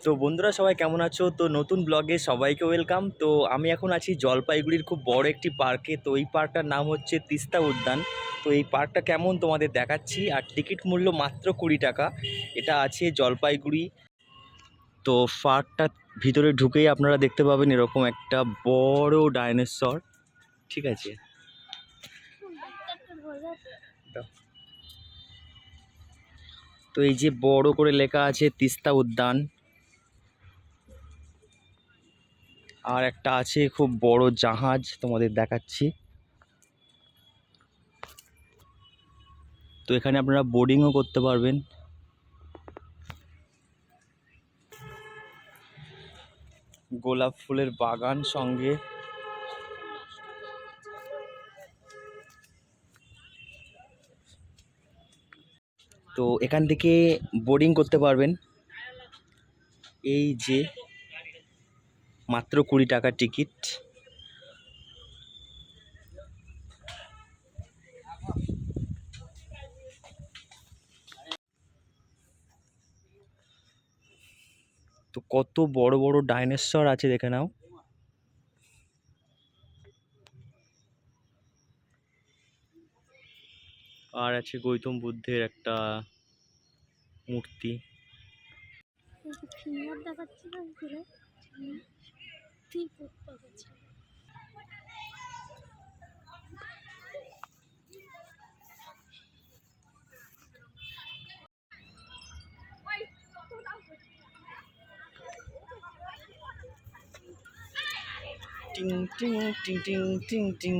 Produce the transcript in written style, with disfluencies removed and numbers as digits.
তো বন্ধুরা সবাই কেমন আছো? তো নতুন ব্লগে সবাইকে ওয়েলকাম। তো আমি এখন আছি জলপাইগুড়ির খুব বড় একটি পার্কে। তো এই পার্কটার নাম হচ্ছে তিস্তা উদ্যান। তো এই পার্কটা কেমন তোমাদের দেখাচ্ছি। আর টিকিট মূল্য মাত্র 20 টাকা। এটা আছে জলপাইগুড়ি। তো পার্কটার ভিতরে ঢুকেই আপনারা দেখতে পাবেন এরকম একটা বড় ডাইনোসর। ঠিক আছে, তো এই যে বড় করে লেখা আছে তিস্তা উদ্যান। আর একটা আছে খুব বড় জাহাজ, তোমাদের দেখাচ্ছি। তো এখানে আপনারা বোটিংও করতে পারবেন। গোলাপ ফুলের বাগান সঙ্গে। তো এখান থেকে বোটিং করতে পারবেন। এই যে মাত্র 20 টাকা টিকিট। তো কত বড় বড় ডাইনোসর আছে দেখে নাও। আর আছে গৌতম বুদ্ধের একটা মূর্তি। ফিঙ্গার দেখাচ্ছি না ঘুরে ঠিক দেখাচ্ছি। টিং টিং টিং টিং টিং টিং।